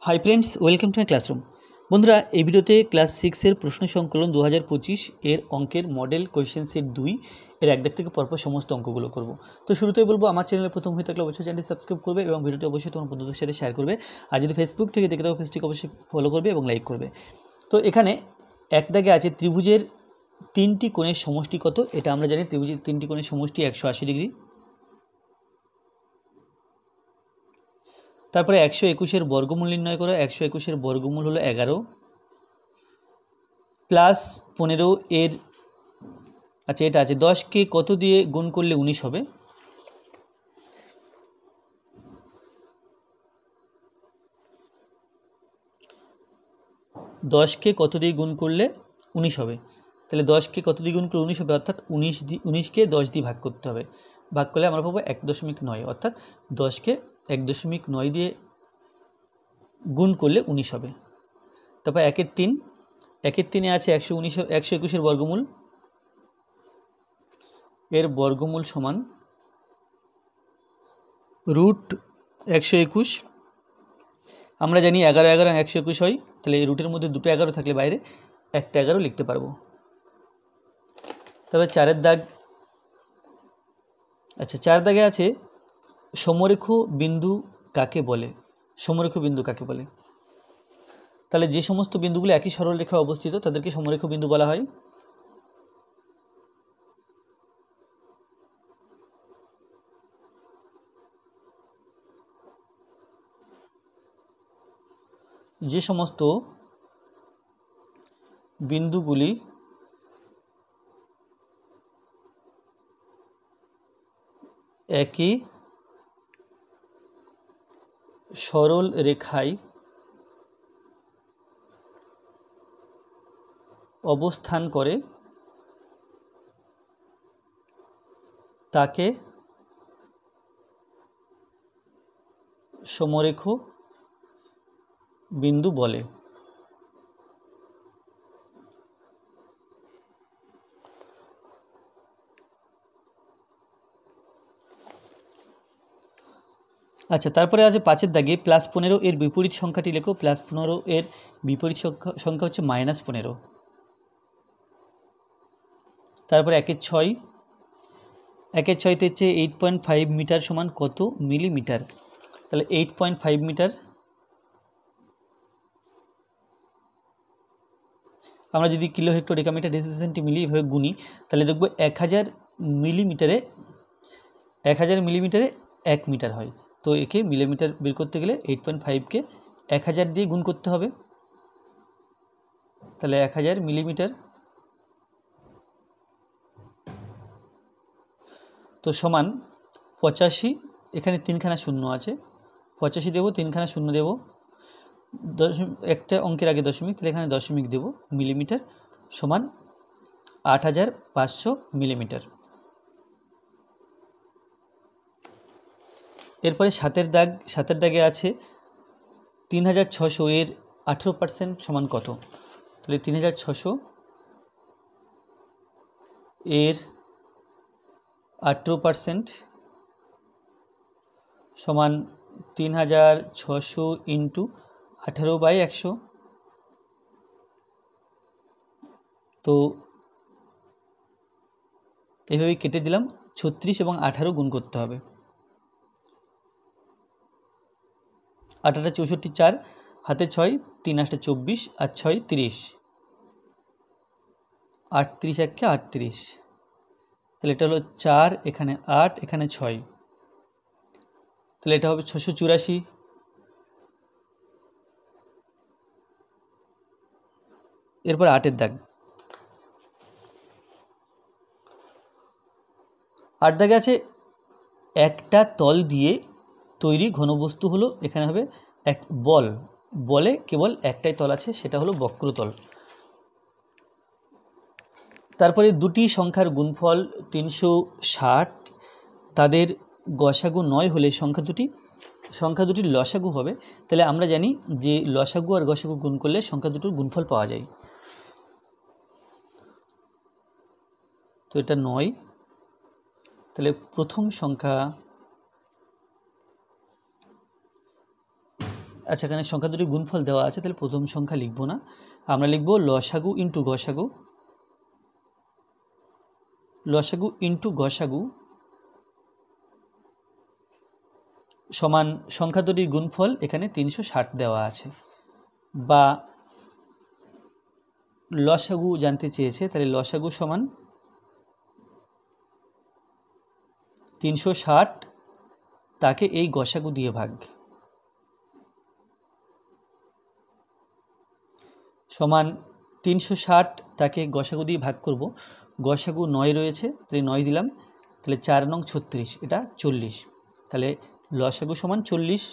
Hi friends, welcome to my classroom. বন্ধুরা, এই ভিডিওতে ক্লাস 6-এর প্রশ্ন সংকলন 2025 এর অঙ্কের মডেল কোয়েশ্চেন সেট 2 এর এক দাগ থেকে পরপর সমস্ত অঙ্কগুলো করব। তো শুরুতেই বলবো, আমার চ্যানেলে প্রথম হয়ে থাকলে অবশ্যই চ্যানেলটি সাবস্ক্রাইব করবে এবং ভিডিওটি অবশ্যই তোমার বন্ধুদের সাথে শেয়ার করবে। আর যদি ফেসবুক থেকে দেখে থাকো, পেজটিকে অবশ্যই ফলো করবে এবং লাইক করবে। তো এখানে এক দাগে আছে ত্রিভুজের তিনটি কোণের সমষ্টি কত। এটা আমরা জানি, ত্রিভুজের তিনটি কোণের সমষ্টি 180 ডিগ্রি। তারপরে 121-এর বর্গমূল নির্ণয় করো। 121-এর বর্গমূল হলো 11 প্লাস 15 এর, আচ্ছা এটা আছে 10কে কত দিয়ে গুণ করলে 19 হবে। দশকে কত দিয়ে গুণ করলে 19 হবে, তাহলে 10কে কত দিয়ে গুণ করলে 19 হবে, অর্থাৎ 19কে 10 দিয়ে ভাগ করতে হবে। ভাগ করলে আমরা পাবো 1.9, অর্থাৎ 10কে 1.9 দিয়ে গুণ করলে 19 হবে। তারপর 1/3, 1/3 আছে 121-এর বর্গমূল, এর বর্গমূল সমান √121। আমরা জানি 11 11 121 হয়, তাহলে এই রুটের মধ্যে দুটো 11 থাকলে বাইরে একটা 11 লিখতে পারবো। তবে 4-এর দাগ, আচ্ছা 4 দাগে আছে সমরেখ বিন্দু কাকে বলে। সমরেখ বিন্দু কাকে বলে? তাহলে যে সমস্ত বিন্দুগুলো একই সরলরেখায় অবস্থিত তাদেরকে সমরেখ বিন্দু বলা হয়। যে সমস্ত বিন্দুগুলি একই সরল রেখায় অবস্থান করে তাকে সমরেখ বিন্দু বলে। আচ্ছা, তারপরে আছে 5-এর দাগে +15 এর বিপরীত সংখ্যাটি লেখো। +15 এর বিপরীত সংখ্যা হচ্ছে -15। তারপরে 1/6, 1/6 হচ্ছে 8.5 মিটার সমান কত মিলিমিটার। তাহলে 8.5 মিটার আমরা যদি কিলো হেক্টর ডেকামিটার ডেসিসেন্টি মিলি এভাবে গুনি, তাহলে দেখব 1000 মিলিমিটারে 1 মিটার হয়। তো একে মিলিমিটার বের করতে গেলে 8.5কে 1000 দিয়ে গুণ করতে হবে, তাহলে 1000 মিলিমিটার। তো সমান 85, এখানে 3খানা শূন্য আছে, 85 দেবো, 3খানা শূন্য দেবো, একটা অঙ্কের আগে দশমিক, তাহলে এখানে দশমিক দেব, মিলিমিটার সমান 8500 মিলিমিটার। এরপরে 7-এর দাগ, 7-এর দাগে আছে 3600 এর 18% সমান কত। তাহলে 3600 এর 18% সমান 3600 ইন্টু 18/100। তো এইভাবেই কেটে দিলাম, 36 এবং 18 গুণ করতে হবে। 8 8 64, 4 হাতে 6, 3 8 24 আর 6 30, 38 1 38। তাহলে এটা হলো 4, এখানে 8, এখানে 6, তাহলে এটা হবে 684। এরপর 8-এর দাগ, 8 দাগে আছে একটা তল দিয়ে তৈরি ঘনবস্তু হলো, এখানে হবে এক বল, বলে কেবল একটাই তল আছে, সেটা হলো বক্রতল। তারপরে দুটি সংখ্যার গুণফল 360, তাদের গসাগু 9 হলে সংখ্যা দুটির লসাগু হবে। তাহলে আমরা জানি যে লসাগু আর গসাগু গুণ করলে সংখ্যা দুটোর গুণফল পাওয়া যায়। তো এটা 9, তাহলে প্রথম সংখ্যা আচ্ছা, এখানে সংখ্যা দুটি গুণফল দেওয়া আছে, তাহলে প্রথম সংখ্যা লিখব না, আমরা লিখব লসাগু ইন্টু গসাগু। লসাগু ইন্টু গসাগু সমান সংখ্যা দুটির গুণফল এখানে 360 দেওয়া আছে, বা লসাগু জানতে চেয়েছে, তাহলে লসাগু সমান 360 তাকে এই গসাগু দিয়ে ভাগ, সমান 360 তাকে গসাগু দিয়ে ভাগ করব। গসাগু 9 রয়েছে, তাহলে 9 দিলাম, তাহলে 4 নং 36, এটা 40, তাহলে লসাগু সমান 40।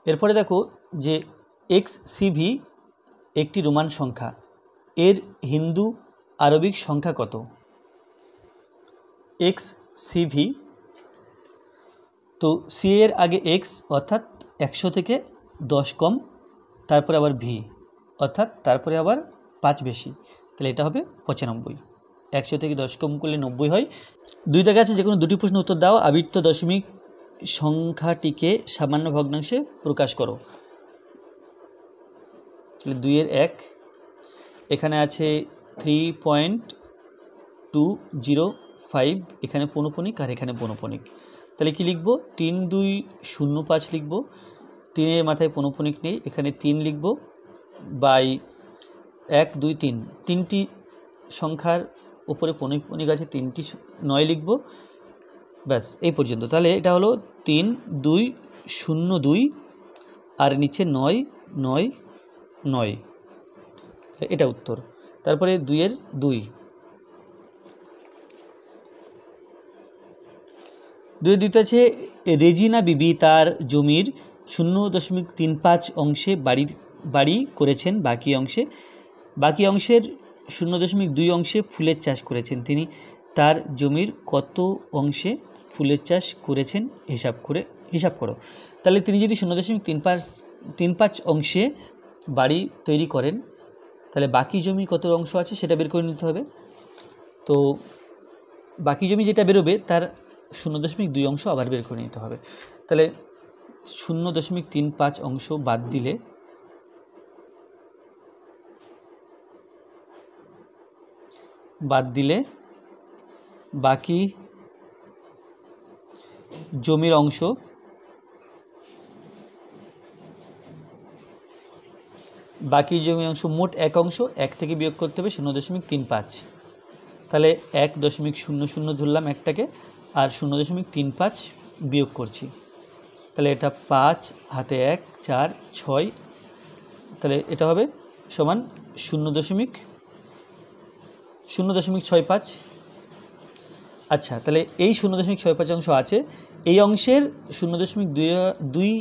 এরপরে দেখো যে XCV একটি রোমান সংখ্যা, এর হিন্দু আরবিক সংখ্যা কত? XCV, তো সি এর আগে এক্স অর্থাৎ 100 থেকে 10 কম, তারপরে আবার ভি অর্থাৎ তারপরে আবার 5 বেশি, তাহলে এটা হবে 95। 100 থেকে 10 কম করলে 90 হয়। 2 দাগে আছে, যে কোনো দুটি প্রশ্ন উত্তর দাও। আবৃত্ত দশমিক সংখ্যাটিকে সামান্য ভগ্নাংশে প্রকাশ করো। তাহলে 2 এর 1, এখানে আছে 3.205, এখানে পৌনঃপুনিক আর এখানে পৌনঃপুনিক, তাহলে কি লিখব? 3205 লিখব। 3 মাথায় পৌনঃপুনিক নেই, এখানে 3 লিখব, বাই 1 2 3, তিনটি সংখ্যার উপরে পৌনঃপুনিক আছে, 3টি 9 লিখব, ব্যাস এই পর্যন্ত। তাহলে এটা হলো 3202 আর নিচে 9 9 9, এটা উত্তর। তারপরে 2 এর 2, 2 এর 2তে আছে রেজিনা বিবি তার জমির 0.35 অংশে বাড়ি করেছেন, বাকি অংশের 0.2 অংশে ফুলের চাষ করেছেন। তিনি তার জমির কত অংশে ফুলের চাষ করেছেন হিসাব করো। তাহলে তিনি যদি 0.35 অংশে বাড়ি তৈরি করেন, তাহলে বাকি জমি কত অংশ আছে সেটা বের করে নিতে হবে। তো বাকি জমি যেটা বেরোবে তার 0.2 অংশ আবার বের করে নিতে হবে। তাহলে 0.35 অংশ বাদ দিলে বাকি জমির অংশ মোট এক অংশ, 1 থেকে বিয়োগ করতে হবে 0.35, তাহলে 1.00 ধরলাম একটাকে, আর 0.35 বিয়োগ করছি, তাহলে এটা 5 হাতে 1 4 6, তাহলে এটা হবে সমান 0.65। আচ্ছা, তাহলে এই 0.65 অংশ আছে, এই অংশের 0.2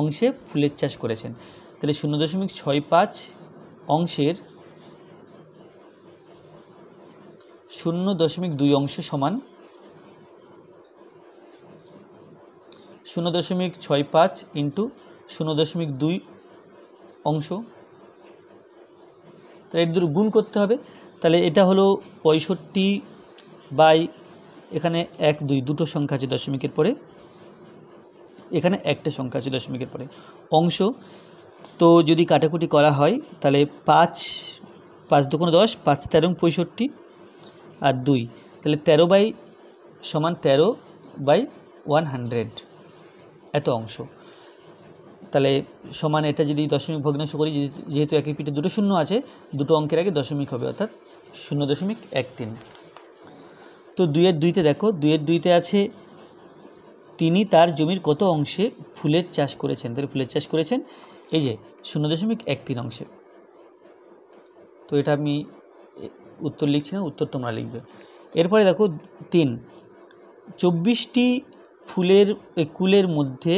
অংশে ফুলের চাষ করেছেন, তাহলে 0.65 অংশের 0.2 অংশ সমান 0.65 ইন্টু 0.2 অংশ, তাহলে এর দুটো গুণ করতে হবে। তাহলে এটা হলো 65 বাই, এখানে 1 2 দুটো সংখ্যা আছে দশমিকের পরে, এখানে একটা সংখ্যা আছে দশমিকের পরে অংশ। তো যদি কাটাকুটি করা হয় তাহলে 5 5 2 10, 5 13 65 আর 2, তাহলে 13 সমান 13/100 এত অংশ। তাহলে সমান এটা যদি দশমিক ভগ্নাংশ করি, যেহেতু একই পিঠে দুটো শূন্য আছে, দুটো অঙ্কের আগে দশমিক হবে, অর্থাৎ 0.13। তো 2 এর 2তে দেখো, 2 এর 2তে আছে তিনি তার জমির কত অংশে ফুলের চাষ করেছেন, তাহলে ফুলের চাষ করেছেন এই যে 0.13 অংশে। তো এটা আমি উত্তর লিখছি না, উত্তর তোমরা লিখবে। এরপরে দেখো 3, 24টি কুলের মধ্যে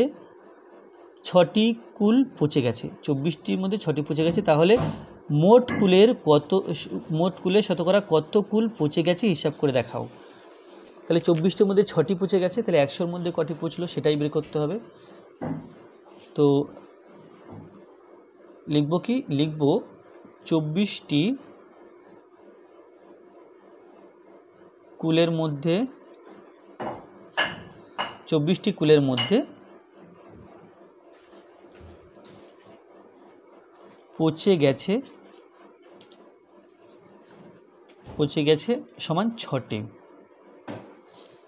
6টি কুল পচে গেছে, 24টির মধ্যে 6টি পচে গেছে, তাহলে মোট কুলের শতকরা কত কুল পচে গেছে হিসাব করে দেখাও। তাহলে 24টির মধ্যে 6টি পচে গেছে, তাহলে 100-র মধ্যে কটি পচলো সেটাই বের করতে হবে। তো লিখব কি, লিখব 24টি কুলের মধ্যে 24টি কুলের মধ্যে পচে গেছে সমান 6টি।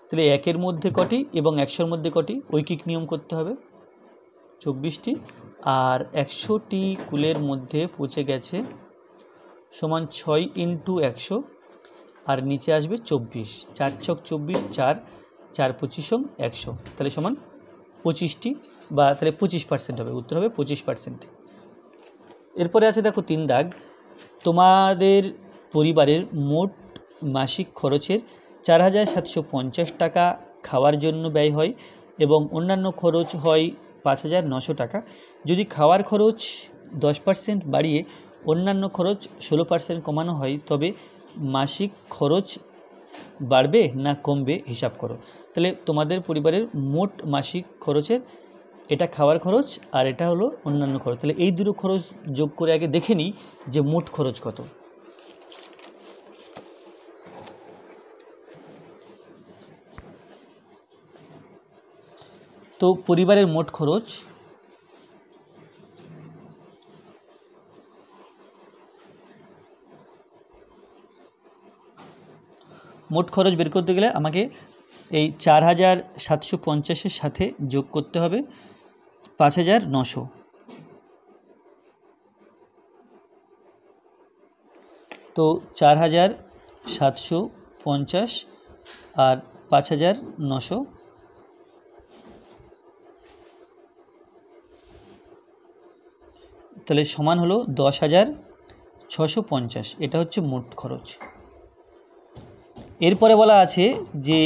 তাহলে 1-এর মধ্যে কটি এবং 100-র মধ্যে কটি, ঐকিক নিয়ম করতে হবে। 24টি আর 100টি কুলের মধ্যে পচে গেছে সমান 6 × 100 আর নিচে আসবে 24, 4 × 6 = 24, 4 4 × 25 = 100, তাহলে সমান 25টি, বা তাহলে 25% হবে, উত্তর হবে 25%। এরপরে আছে দেখো 3 দাগ, তোমাদের পরিবারের মোট মাসিক খরচের 4750 টাকা খাওয়ার জন্য ব্যয় হয় এবং অন্যান্য খরচ হয় 5900 টাকা। যদি খাওয়ার খরচ 10% বাড়িয়ে অন্যান্য খরচ 16% কমানো হয় তবে মাসিক খরচ বাড়বে না কমবে হিসাব করো। তাহলে তোমাদের পরিবারের মোট মাসিক খরচের, এটা খাওয়ার খরচ আর এটা হলো অন্যান্য খরচ, তাহলে এই দুটো খরচ যোগ করে আগে দেখে নিই যে মোট খরচ কত। তো পরিবারের মোট খরচ বের করতে গেলে আমাকে এই 4750-এর সাথে যোগ করতে হবে 5900। তো 4750 আর 5900, তাহলে সমান হলো 10,650। এটা হচ্ছে মোট খরচ। এরপরে বলা আছে যে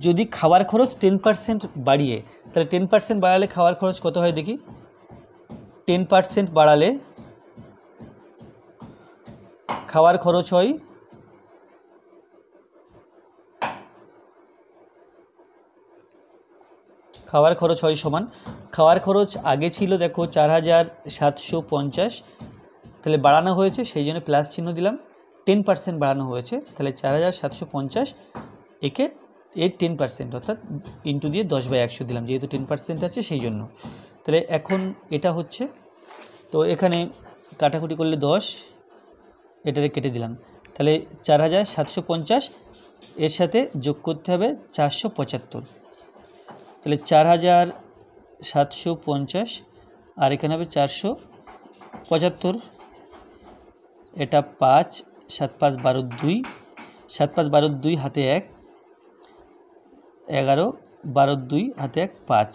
যদি খাবার খরচ 10% বাড়িয়ে, তাহলে 10% বাড়ালে খাওয়ার খরচ কত হয় দেখি। 10% বাড়ালে খাওয়ার খরচ হয় সমান, খাওয়ার খরচ আগে ছিল দেখো 4750, তাহলে বাড়ানো হয়েছে সেই জন্য প্লাস চিহ্ন দিলাম, 10% বাড়ানো হয়েছে, তাহলে 4750 এর 10% অর্থাৎ ইন্টু দিয়ে 10/100 দিলাম, যেহেতু 10% আছে সেই জন্য। তাহলে এখন এটা হচ্ছে, তো এখানে কাটাকুটি করলে 10, এটারে কেটে দিলাম, তাহলে 4750 এর সাথে যোগ করতে হবে 475, তাহলে 4750 আর এখানে হবে 475, এটা 5 7 5 12 2, 7 5 12 2 হাতে 1, 11 12 2 হাতে 1 5,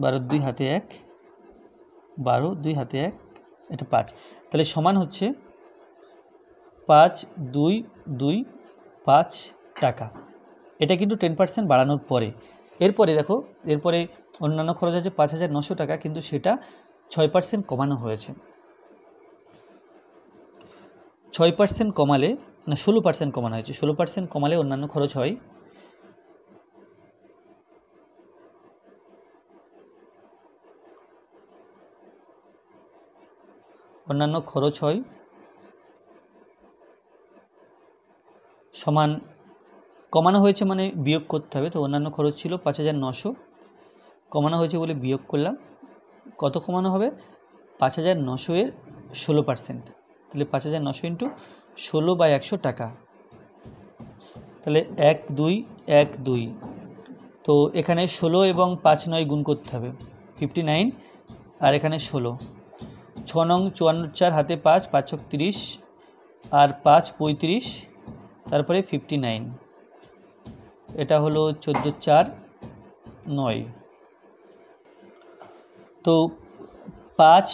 12 2 হাতে 1, 12 2 হাতে 1, এটা 5, তাহলে সমান হচ্ছে 5225 টাকা। এটা কিন্তু 10% বাড়ানোর পরে। এরপরে দেখো, এরপরে অন্যান্য খরচ আছে 5900 টাকা, কিন্তু সেটা 6% কমানো হয়েছে। 6% কমালে, না 16% কমানো হয়েছে, 16% কমালে অন্যান্য খরচ হয় সমান, কমানো হয়েছে মানে বিয়োগ করতে হবে, তো অন্যান্য খরচ ছিল 5900, কমানো হয়েছে বলে বিয়োগ করলাম, কত কমানো হবে 5900 এর 16%, তাহলে 5900 ইন্টু 16/100 টাকা, তাহলে 1 2 1 2, তো এখানে 16 এবং 5 9 গুণ করতে হবে 59, আর এখানে 16, 6 নং 54 4 হাতে 5, 5 6 30 আর 5 35, তারপরে 59, এটা হলো 14 4 9, তো 5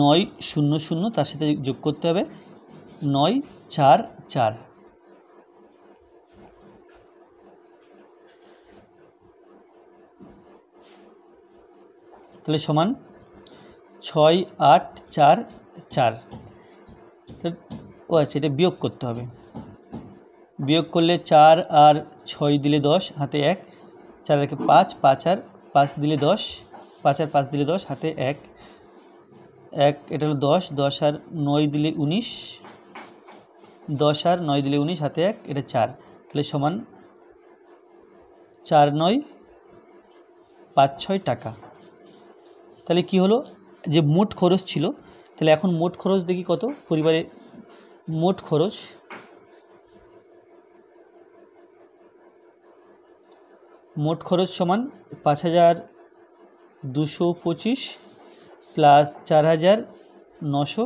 9 0 0 তার সাথে যোগ করতে হবে 9 4 4, তাহলে সমান 6 8 4 4। ও আচ্ছা, এটা বিয়োগ করতে হবে, বিয়োগ করলে 4 আর 6 দিলে 10 হাতে 1, 4 আর 5 5 আর 5 দিলে 10, 5 আর 5 দিলে 10, হাতে 1, এটা হলো 10, 10 আর 9 দিলে 19, 10 আর 9 দিলে 19, হাতে 1, এটা 4, তাহলে সমান 4 9 5 6 টাকা। তাহলে কি হলো, যে মোট খরচ ছিল, তাহলে এখন মোট খরচ দেখি কত পরিবারে। মোট খরচ সমান 5225 প্লাস 4956।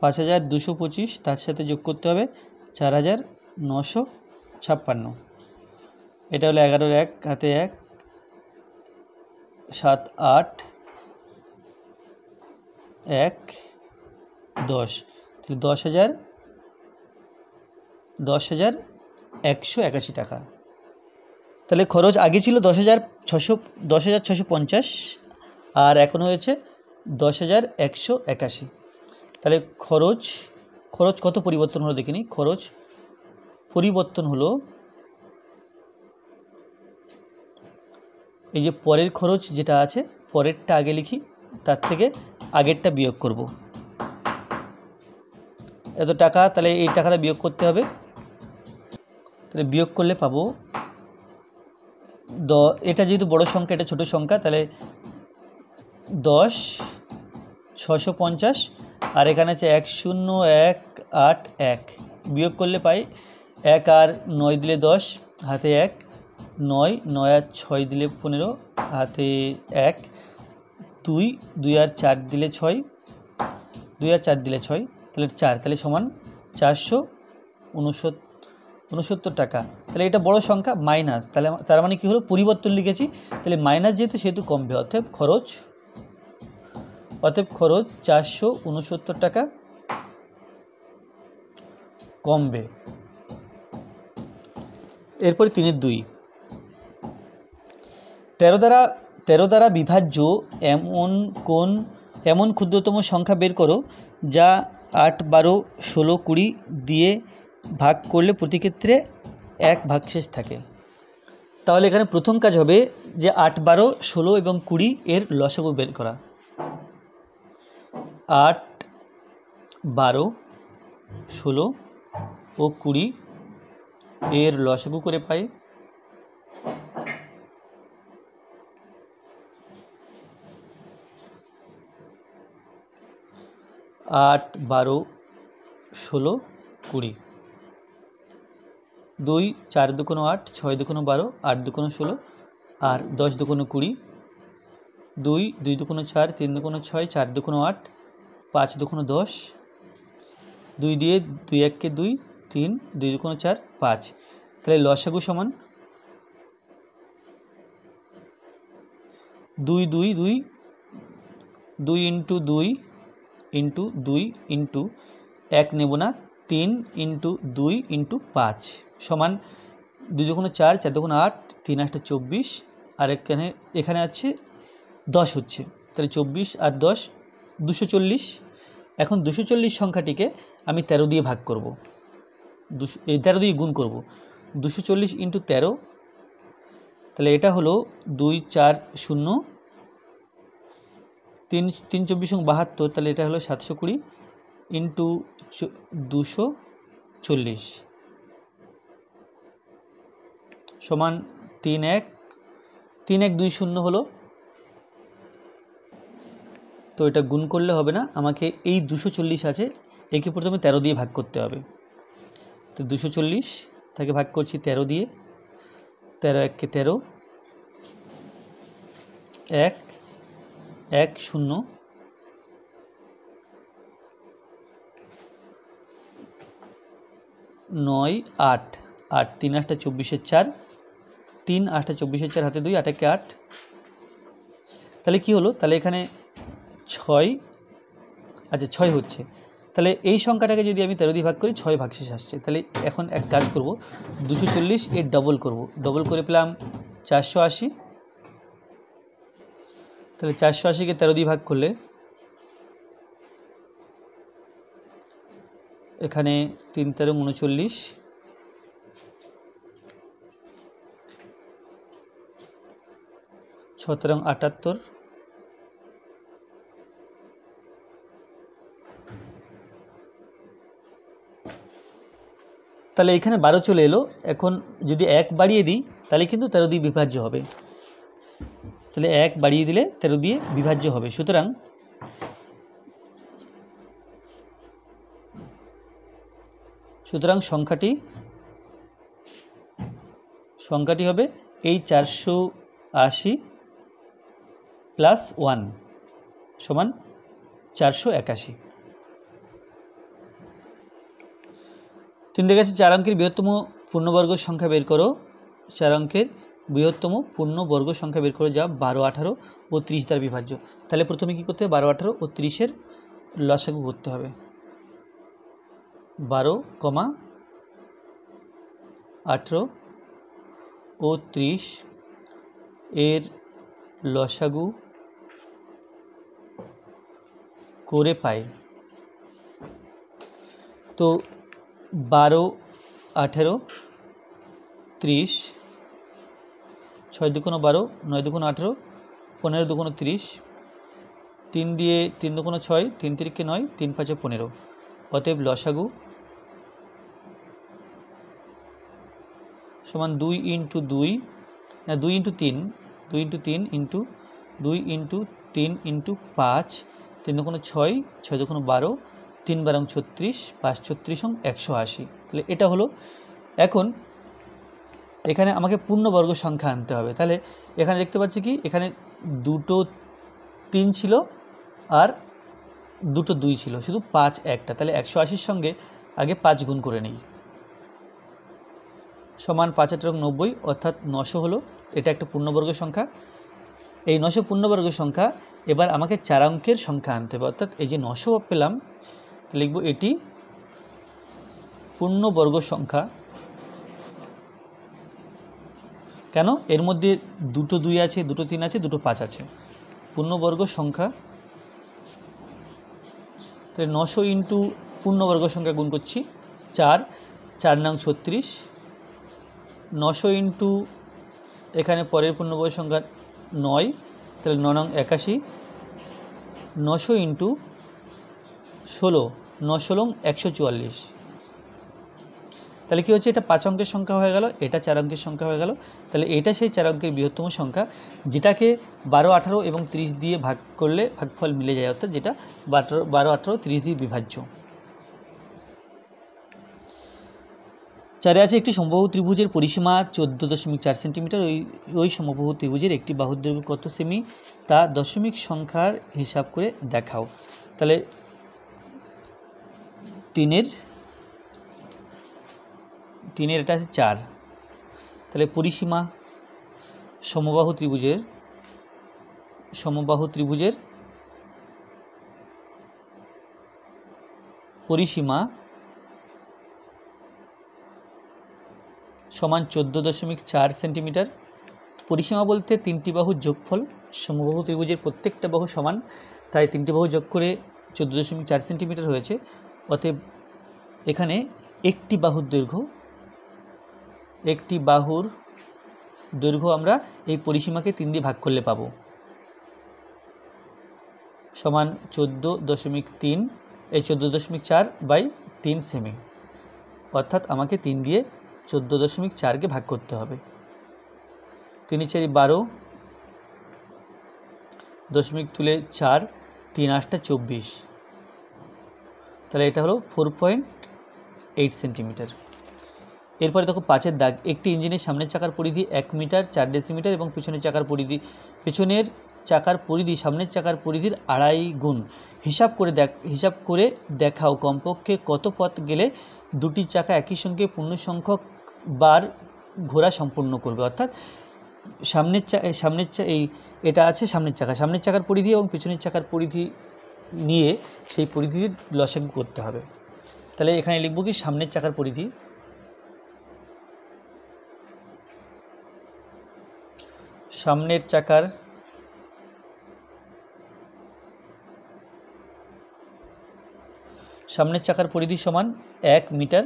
5225 তার সাথে যোগ করতে হবে 4956। এটা হলো 11 1, হাতে 1, 7 8 1 10, তাহলে 10,181 টাকা। তাহলে খরচ আগে ছিল 10,650 আর এখন হয়েছে 10,181। তাহলে খরচ কত পরিবর্তন হলো দেখিনি। খরচ পরিবর্তন হলো, এই যে পরের খরচ যেটা আছে, পরেরটা আগে লিখি, তার থেকে আগেরটা বিয়োগ করব। এত টাকা, তাহলে এই টাকাটা বিয়োগ করতে হবে। তাহলে বিয়োগ করলে পাবো, এটা যেহেতু বড় সংখ্যা, এটা ছোট সংখ্যা, তাহলে 10,650 আর এখানে আছে 10181, বিয়োগ করলে পাই 1 আর 9 দিলে 10, হাতে 1, 9 9 আর 6 দিলে 15, হাতে 1, 2 2 আর 4 দিলে 6, 2 আর 4 দিলে 6, তাহলে 4, তাহলে সমান 469 টাকা। তাহলে এটা বড় সংখ্যা, মাইনাস, তাহলে তার মানে কি হলো, পরিবর্তন লিখেছি, তাহলে মাইনাস যেহেতু সেহেতু কমবে, অতএব খরচ 469 টাকা কমবে। এরপরে 3 এর 2, 13 দ্বারা বিভাজ্য এমন ক্ষুদ্রতম সংখ্যা বের করো যা 8 12 16 20 দিয়ে ভাগ করলে প্রতি ক্ষেত্রে 1 ভাগশেষ থাকে। তাহলে এখানে প্রথম কাজ হবে যে 8 12 16 এবং 20 এর লসাগু বের করা। 8 12 16 ও 20 এর লসাগু করে পাই 8 12 16 20, 2 4 2 8, 6 2 12, 8 2 16 আর 10 2 20, 2 2 2 4, 3 2 6, 4 2 8, 5 2 10, 2 দিয়ে 2 1 কে 2, 3 2 2 4 5। তাহলে লসাগু সমান 2 2 2 2 ইন্টু 2 ইন্টু 2 ইন্টু 1 নেব না, 3 ইন্টু 2 ইন্টু 5 সমান 2 2 4, 4 2 8, 3 8 24 আর এখানে আছে 10 হচ্ছে, তাহলে 24 আর 10 240। এখন 240 সংখ্যাটিকে আমি 13 দিয়ে ভাগ করব, 13 দিয়ে গুণ করব, 240 ইন্টু 13, তাহলে এটা হলো 2 4 0, 3 3 24 72, তাহলে এটা হলো 720 ইন্টু 240 সমান 3120 হলো। তো এটা গুণ করলে হবে না, আমাকে এই 240 আছে, একে প্রথমে 13 দিয়ে ভাগ করতে হবে। তো 240 তাকে ভাগ করছি 13 দিয়ে, 13 1 কে 13, 1 1 0 9 8 8, 3 8 24 4, 3 8 24 4, হাতে 2, 8 1 8। তাহলে কি হলো, তাহলে এখানে 6, আচ্ছা 6 হচ্ছে, তাহলে এই সংখ্যাটাকে যদি আমি 13 দিয়ে ভাগ করি 6 ভাগশেষ আসছে। তাহলে এখন এক কাজ করব, 240 এর ডবল করব, ডবল করে পেলাম 480। তাহলে 480কে 13 দিয়ে ভাগ করলে এখানে 3 তেরো 39, 6 তেরো 78, তাহলে এখানে 12 চলে এলো। এখন যদি 1 বাড়িয়ে দিই তাহলে কিন্তু 13 দিয়ে বিভাজ্য হবে, তাহলে 1 বাড়িয়ে দিলে 13 দিয়ে বিভাজ্য হবে। সুতরাং সংখ্যাটি হবে এই 480 প্লাস 1 সমান 481। 3 দেখে আছে 4 অঙ্কের বৃহত্তম পূর্ণবর্গ সংখ্যা বের করো। 4 অঙ্কের বৃহত্তম পূর্ণবর্গ সংখ্যা বের করো যা 12, 18 ও 30 দ্বারা বিভাজ্য। তাহলে প্রথমে কি করতে হবে, 12, 18 ও 30-এর লসাগু করতে হবে। 12, 18 ও 30 এর লসাগু করে পাই। তো 12, 18, 30, 6 2 12, 9 2 18, 15 2 30, 3 দিয়ে 3 2 6, 3 3 9, 3 5 15। অতএব লসাগু সমান 2 ইন্টু 2, না 2 into 3, 2 into 3 into 2 into 3 into 5, 3 2 6, 6 2 12, 3 12 36, 5 36 180। তাহলে এটা হলো। এখন এখানে আমাকে পূর্ণবর্গ সংখ্যা আনতে হবে। তাহলে এখানে দেখতে পাচ্ছি কি, এখানে দুটো 3 ছিল আর দুটো 2 ছিল, শুধু 5 একটা। তাহলে 180-র সঙ্গে আগে 5 গুণ করে নিই, সমান 5 8 90, অর্থাৎ 900 হলো। এটা একটা পূর্ণবর্গ সংখ্যা। এই 900 পূর্ণবর্গ সংখ্যা এবার আমাকে 4 অঙ্কের সংখ্যা আনতে হবে, অর্থাৎ এই যে 900 পেলাম লিখব এটি পূর্ণবর্গ সংখ্যা। কেন, এর মধ্যে দুটো 2 আছে, দুটো 3 আছে, দুটো 5 আছে, পূর্ণবর্গ সংখ্যা। তাহলে 900 ইন্টু পূর্ণবর্গ সংখ্যা গুণ করছি 4, 4 9 36, 900 ইন্টু এখানে পরের পূর্ণবর্গ সংখ্যা 9, তাহলে 9 9 81, 900 ইন্টু 16, 9 16 144। তাহলে কী হচ্ছে, এটা 5 অঙ্কের সংখ্যা হয়ে গেল, এটা 4 অঙ্কের সংখ্যা হয়ে গেল। তাহলে এটা সেই 4 অঙ্কের বৃহত্তম সংখ্যা, যেটাকে 12, 18 এবং 30 দিয়ে ভাগ করলে ভাগফল মিলে যায়, অর্থাৎ যেটা 12, 18, 30 দিয়ে বিভাজ্য। 4 আছে একটি সমবাহু ত্রিভুজের পরিসীমা 14.4 সেন্টিমিটার। ওই সমবাহু ত্রিভুজের একটি বাহুর দৈর্ঘ্য কত সেমি তা দশমিক সংখ্যার হিসাব করে দেখাও। তাহলে 3-এর এটা আছে 4। তাহলে পরিসীমা সমবাহু ত্রিভুজের পরিসীমা সমান 14.4 সেন্টিমিটার। পরিসীমা বলতে 3টি বাহুর যোগফল, সমবাহু ত্রিভুজের প্রত্যেকটা বাহু সমান, তাই 3টি বাহু যোগ করে 14.4 সেন্টিমিটার হয়েছে। অতএব এখানে একটি বাহুর দৈর্ঘ্য আমরা এই পরিসীমাকে 3 দিয়ে ভাগ করলে পাবো, সমান 14.3, এই 14.4/3 সেমি, অর্থাৎ আমাকে 3 দিয়ে 14.4কে ভাগ করতে হবে। 3 4 12, দশমিক তুলে 4, 3 8 24, তাহলে এটা হলো 4.8 সেন্টিমিটার। এরপরে দেখো 5-এর দাগ। একটি ইঞ্জিনের সামনের চাকার পরিধি 1 মিটার 4 ডেসিমিটার এবং পেছনের চাকার পরিধি সামনের চাকার পরিধির 2.5 গুণ। হিসাব করে দেখাও কমপক্ষে কত পথ গেলে দুটি চাকা একই সঙ্গে পূর্ণ সংখ্যক বার ঘোরা সম্পূর্ণ করবে। অর্থাৎ এটা আছে সামনের চাকার পরিধি এবং পেছনের চাকার পরিধি নিয়ে সেই পরিধির লসাগু করতে হবে। তাহলে এখানে লিখব কি, সামনের চাকার পরিধি সামনের চাকার পরিধি সমান 1 মিটার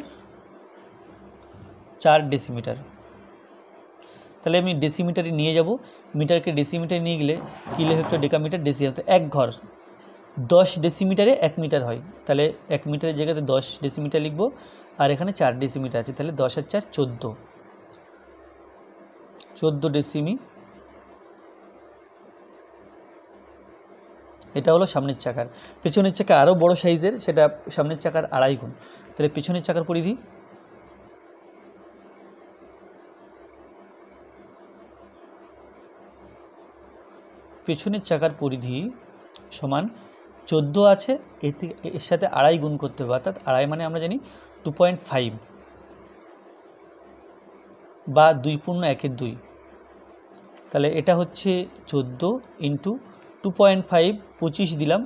4 ডেসিমিটার। তাহলে আমি ডেসিমিটারে নিয়ে যাব, মিটারকে ডেসিমিটারে নিয়ে গেলে কিলো হেক্টর ডেকামিটার ডেসিমিটার, এক ঘর 10 ডেসিমিটারে 1 মিটার হয়, তাহলে 1 মিটারের জায়গাতে 10 ডেসিমিটার লিখব। আর এখানে 4 ডেসিমিটার আছে, তাহলে 10 আর 4 14 ডেসিমি। এটা হলো সামনের চাকার। পেছনের চাকা আরও বড় সাইজের, সেটা সামনের চাকার 2.5 গুণ। তাহলে পেছনের চাকার পরিধি সমান 14 আছে, এর সাথে 2.5 গুণ করতে হবে, অর্থাৎ 2.5 মানে আমরা জানি 2.5 বা 2.1/2। তাহলে এটা হচ্ছে 14 ইন্টু 2.5, 25 দিলাম,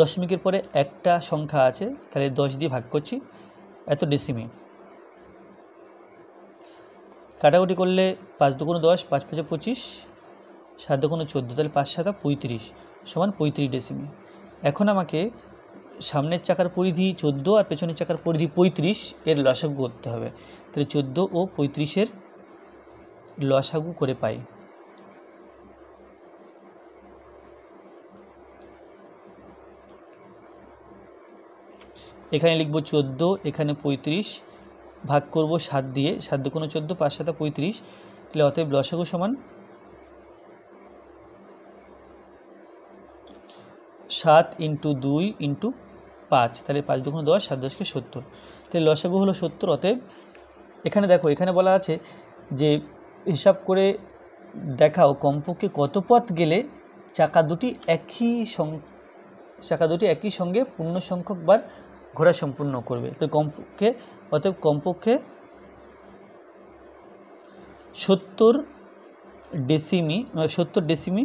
দশমিকের পরে একটা সংখ্যা আছে, তাহলে 10 দিয়ে ভাগ করছি, এত ডেসিমি। কাটাকুটি করলে 5 দুগুণ 10, 5 5 25, 7 দুগুণ 14, তাহলে 5 7 35 সমান 35 ডেসিমি। এখন আমাকে সামনের চাকার পরিধি 14 আর পেছনের চাকার পরিধি 35 এর লসাগু করতে হবে। তাহলে 14 ও 35-এর লসাগু করে পাই। এখানে লিখব 14, এখানে 35, ভাগ করব 7 দিয়ে, 7 দুগুণ 14, 5 7 35, তাহলে অতএব লসাগু সমান 7 ইন্টু 2 ইন্টু 5, তাহলে 5 দুগুণ 10, 7 10 কে 70, তাহলে লসাগু হলো 70। অতএব এখানে দেখো, এখানে বলা আছে যে হিসাব করে দেখাও কমপক্ষে কত পথ গেলে চাকা দুটি একই সঙ্গে পূর্ণ সংখ্যক বার ঘোরা সম্পূর্ণ করবে। তো অতএব কমপক্ষে 70 ডেসিমি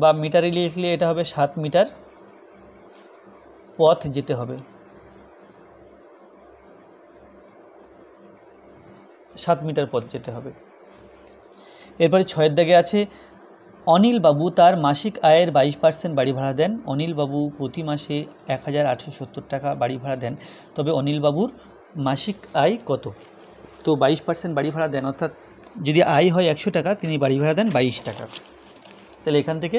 বা মিটারে লিখলে এটা হবে 7 মিটার পথ যেতে হবে, 7 মিটার পথ যেতে হবে। এরপরে 6-এর দাগে আছে, অনিল বাবু তার মাসিক আয়ের 22% বাড়ি ভাড়া দেন। অনিল বাবু প্রতি মাসে 1870 টাকা বাড়ি ভাড়া দেন, তবে অনিল বাবুর মাসিক আয় কত? তো 22% বাড়ি ভাড়া দেন, অর্থাৎ যদি আয় হয় 100 টাকা, তিনি বাড়ি ভাড়া দেন 22 টাকা। তাহলে এখান থেকে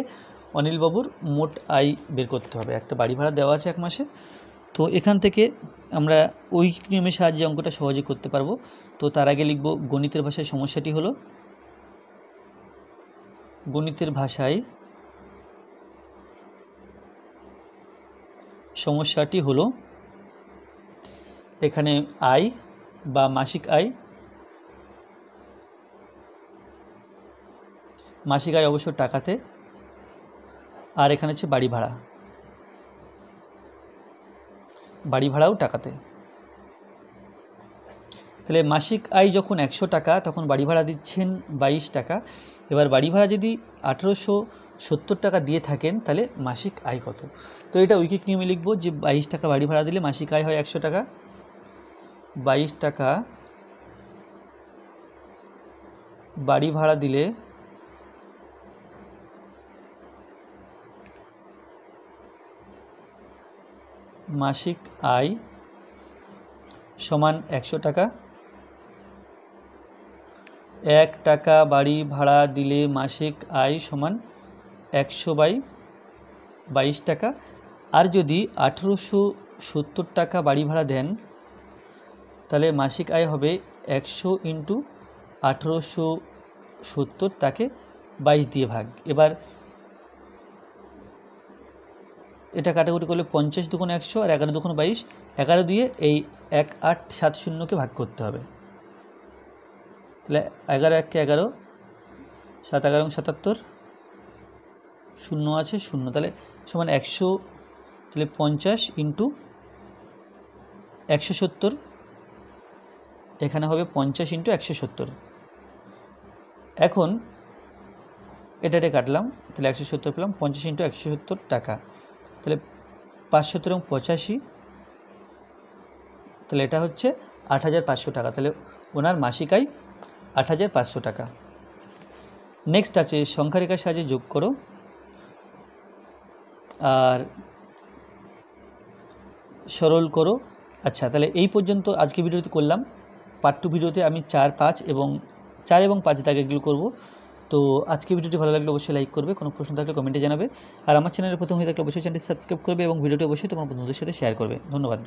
অনিল বাবুর মোট আয় বের করতে হবে। একটা বাড়ি ভাড়া দেওয়া আছে 1 মাসে, তো এখান থেকে আমরা ওই নিয়মের সাহায্যে অঙ্কটা সহজে করতে পারবো। তো তার আগে লিখব গণিতের ভাষায় সমস্যাটি হলো, এখানে আয় বা মাসিক আয় অবশ্য টাকাতে, আর এখানে হচ্ছে বাড়ি ভাড়াও টাকাতে। তাহলে মাসিক আয় যখন 100 টাকা, তখন বাড়ি ভাড়া দিচ্ছেন 22 টাকা। এবার বাড়ি ভাড়া যদি 1870 টাকা দিয়ে থাকেন, তাহলে মাসিক আয় কত? তো এটা ঐকিক নিয়মে লিখব যে 22 টাকা বাড়ি ভাড়া দিলে মাসিক আয় হয় 100 টাকা। 22 টাকা বাড়ি ভাড়া দিলে মাসিক আয় সমান 100 টাকা। 1 টাকা বাড়ি ভাড়া দিলে মাসিক আয় সমান 100/22 টাকা। আর যদি 1870 টাকা বাড়ি ভাড়া দেন, তাহলে মাসিক আয় হবে 100 ইন্টু 1870, তাকে 22 দিয়ে ভাগ। এবার এটা কাটাকুটি করলে 50 দুগুণ 100 আর 11 দুগুণ 22, 11 দিয়ে এই 1870কে ভাগ করতে হবে। তাহলে 11 1 কে 11, 7 11 77, 0 আছে 0, তাহলে সমান 100, তাহলে 50 ইন্টু 170, এখানে হবে 50 ইন্টু 170। এখন এটা কাটলাম, তাহলে 170 পেলাম, 50 ইন্টু 170 টাকা, তাহলে 570 এবং 85, তাহলে এটা হচ্ছে 8500 টাকা। তাহলে ওনার মাসিক আয় 8500 টাকা। নেক্সট আছে সংখ্যারেখার সাহায্যে যোগ করো। আর সরল করো। আচ্ছা, তাহলে এই পর্যন্ত আজকে ভিডিওতে করলাম। পার্ট 2 ভিডিওতে আমি 4, 5 এবং 4 এবং 5 দাগেগুলো করব। তো আজকে ভিডিওটি ভালো লাগলে অবশ্যই লাইক করবে, কোনো প্রশ্ন থাকলে কমেন্টে জানাবে, আর আমার চ্যানেলে প্রথম হয়ে থাকলে অবশ্যই চ্যানেলটি সাবস্ক্রাইব করবে এবং ভিডিওটি অবশ্যই তোমার বন্ধুদের সাথে শেয়ার করবে। ধন্যবাদ।